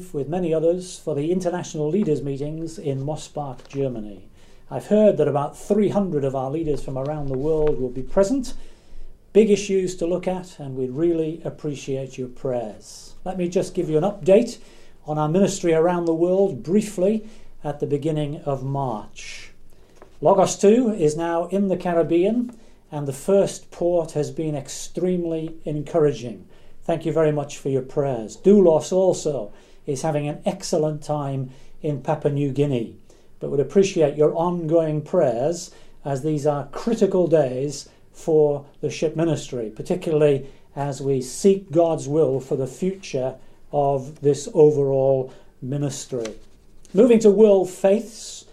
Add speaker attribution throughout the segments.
Speaker 1: leave with many others for the international leaders meetings in Mosbach, Germany. I've heard that about 300 of our leaders from around the world will be present. Big issues to look at, and we really appreciate your prayers. Let me just give you an update on our ministry around the world briefly at the beginning of March. Logos 2 is now in the Caribbean, and the first port has been extremely encouraging. Thank you very much for your prayers. Doulos also is having an excellent time in Papua New Guinea, but would appreciate your ongoing prayers as these are critical days for the ship ministry, particularly as we seek God's will for the future of this overall ministry. Moving to world faiths,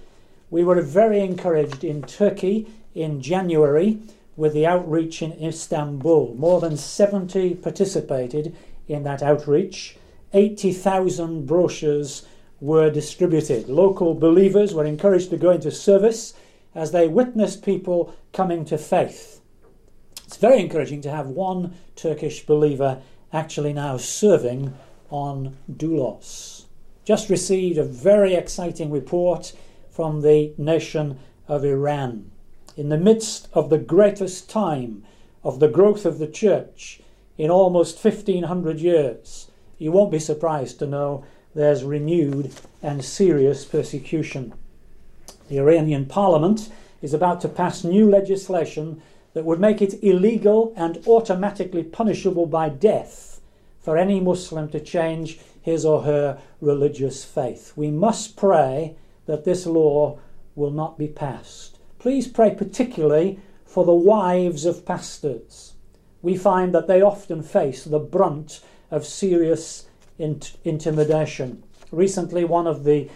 Speaker 1: we were very encouraged in Turkey in January with the outreach in Istanbul. More than 70 participated in that outreach. 80,000 brochures were distributed. Local believers were encouraged to go into service as they witnessed people coming to faith. It's very encouraging to have one Turkish believer actually now serving on Doulos. Just received a very exciting report from the nation of Iran. In the midst of the greatest time of the growth of the church in almost 1,500 years, you won't be surprised to know there's renewed and serious persecution. The Iranian parliament is about to pass new legislation that would make it illegal and automatically punishable by death for any Muslim to change his or her religious faith. We must pray that this law will not be passed. Please pray particularly for the wives of pastors. We find that they often face the brunt of serious intimidation. Recently, one of the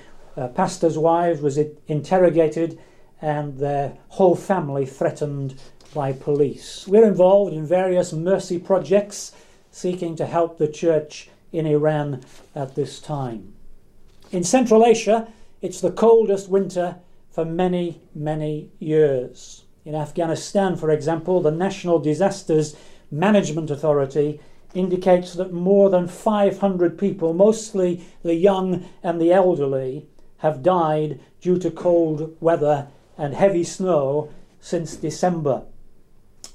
Speaker 1: pastor's wives was interrogated and their whole family threatened by police. We're involved in various mercy projects seeking to help the church in Iran at this time. In Central Asia, it's the coldest winter for many, many years. In Afghanistan, for example, the National Disasters Management Authority indicates that more than 500 people, mostly the young and the elderly, have died due to cold weather and heavy snow since December.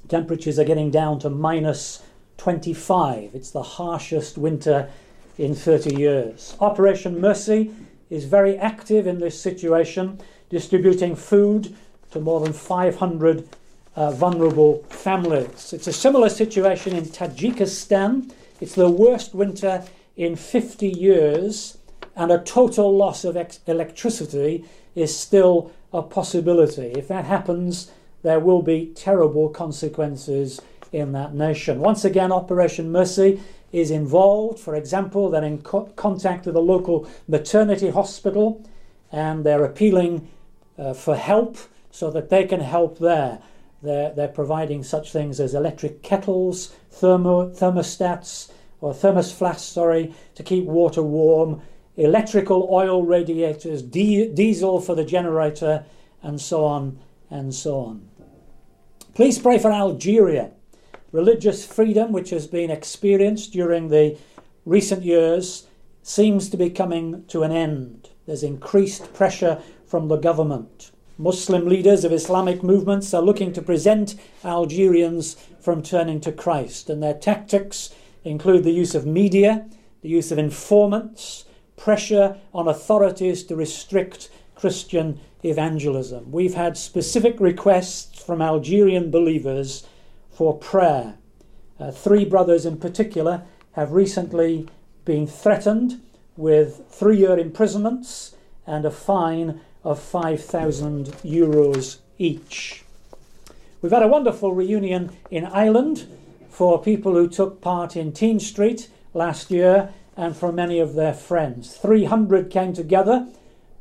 Speaker 1: Temperatures are getting down to minus 25. It's the harshest winter in 30 years. Operation Mercy is very active in this situation, distributing food to more than 500 vulnerable families. It's a similar situation in Tajikistan. It's the worst winter in 50 years, and a total loss of electricity is still a possibility. If that happens, there will be terrible consequences in that nation. Once again, Operation Mercy is involved. For example, they're in contact with a local maternity hospital, and they're appealing for help so that they can help there. They're providing such things as electric kettles, thermostats, or thermosflasks, to keep water warm, electrical oil radiators, diesel for the generator, and so on and so on. Please pray for Algeria. Religious freedom, which has been experienced during the recent years, seems to be coming to an end. There's increased pressure from the government. Muslim leaders of Islamic movements are looking to prevent Algerians from turning to Christ, and their tactics include the use of media, the use of informants, pressure on authorities to restrict Christian evangelism. We've had specific requests from Algerian believers for prayer. 3 brothers in particular have recently been threatened with 3-year imprisonments and a fine of 5,000 euros each. We've had a wonderful reunion in Ireland for people who took part in Teen Street last year and for many of their friends. 300 came together.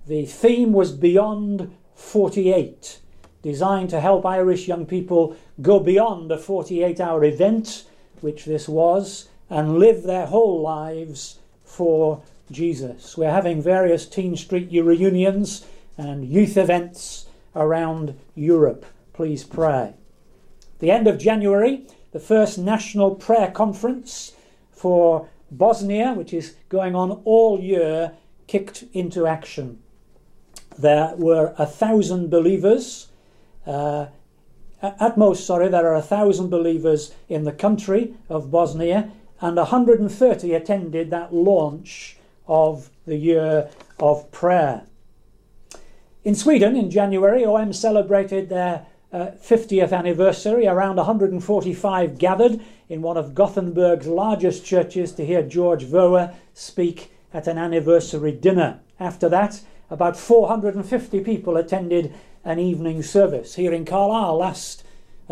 Speaker 1: The theme was Beyond 48, designed to help Irish young people go beyond a 48-hour event, which this was, and live their whole lives for Jesus. We're having various Teen Street reunions and youth events around Europe. Please pray. At the end of January, the first National Prayer Conference for Bosnia, which is going on all year, kicked into action. There were 1,000 believers, at most, there are 1,000 believers in the country of Bosnia, and 130 attended that launch of the year of prayer. In Sweden, in January, OM celebrated their 50th anniversary. Around 145 gathered in one of Gothenburg's largest churches to hear George Voer speak at an anniversary dinner. After that, about 450 people attended an evening service. Here in Carlisle last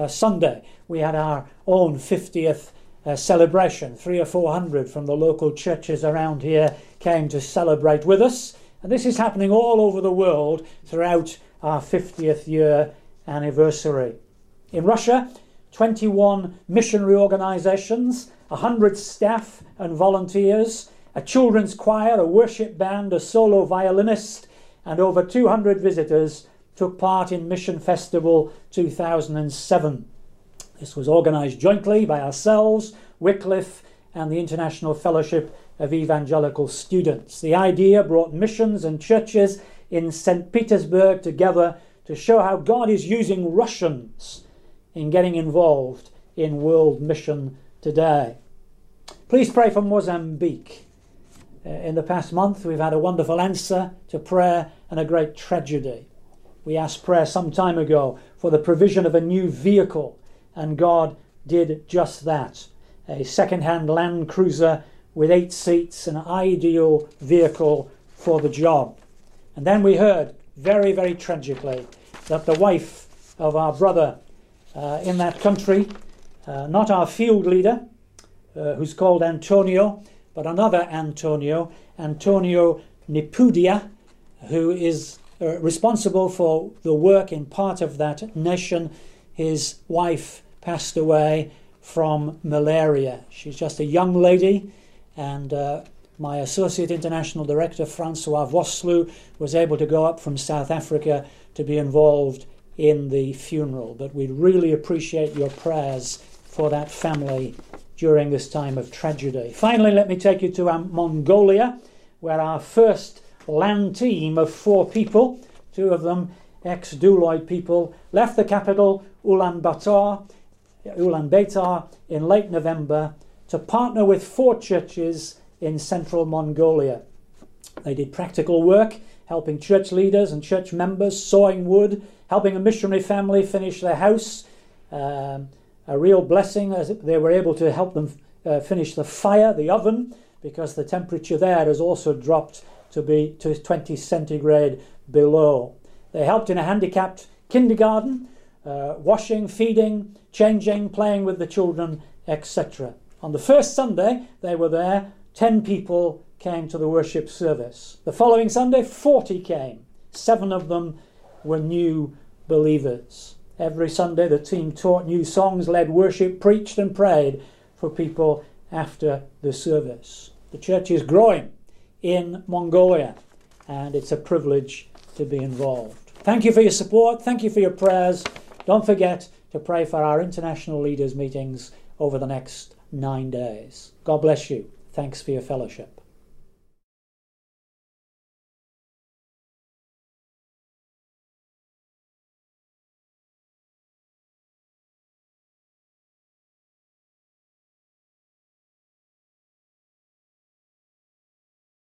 Speaker 1: Sunday, we had our own 50th celebration. 300 or 400 from the local churches around here came to celebrate with us. And this is happening all over the world throughout our 50th year anniversary. In Russia, 21 missionary organizations, 100 staff and volunteers, a children's choir, a worship band, a solo violinist, and over 200 visitors took part in Mission Festival 2007. This was organised jointly by ourselves, Wycliffe, and the International Fellowship of Evangelical Students. The idea brought missions and churches in St. Petersburg together to show how God is using Russians in getting involved in world mission today. Please pray for Mozambique. In the past month, we've had a wonderful answer to prayer and a great tragedy. We asked prayer some time ago for the provision of a new vehicle, and God did just that. A second-hand Land Cruiser with 8 seats, an ideal vehicle for the job. And then we heard, very, very tragically, that the wife of our brother in that country, not our field leader, who's called Antonio, but another Antonio Nipudia, who is responsible for the work in part of that nation. His wife passed away from malaria. She's just a young lady, and my Associate International Director, Francois Vosloo, was able to go up from South Africa to be involved in the funeral. But we really appreciate your prayers for that family during this time of tragedy. Finally, let me take you to Mongolia, where our first land team of 4 people, 2 of them ex-Duloy people, left the capital Ulaanbaatar in late November to partner with 4 churches in central Mongolia. They did practical work, helping church leaders and church members, sawing wood, helping a missionary family finish their house. A real blessing as they were able to help them finish the fire, the oven, because the temperature there has also dropped to 20 centigrade below. They helped in a handicapped kindergarten, washing, feeding, changing, playing with the children, etc. On the first Sunday they were there, 10 people came to the worship service. The following Sunday, 40 came. 7 of them were new believers. Every Sunday the team taught new songs, led worship, preached and prayed for people after the service. The church is growing in Mongolia, and it's a privilege to be involved. Thank you for your support. Thank you for your prayers. Don't forget to pray for our international leaders meetings over the next 9 days. God bless you. Thanks for your fellowship.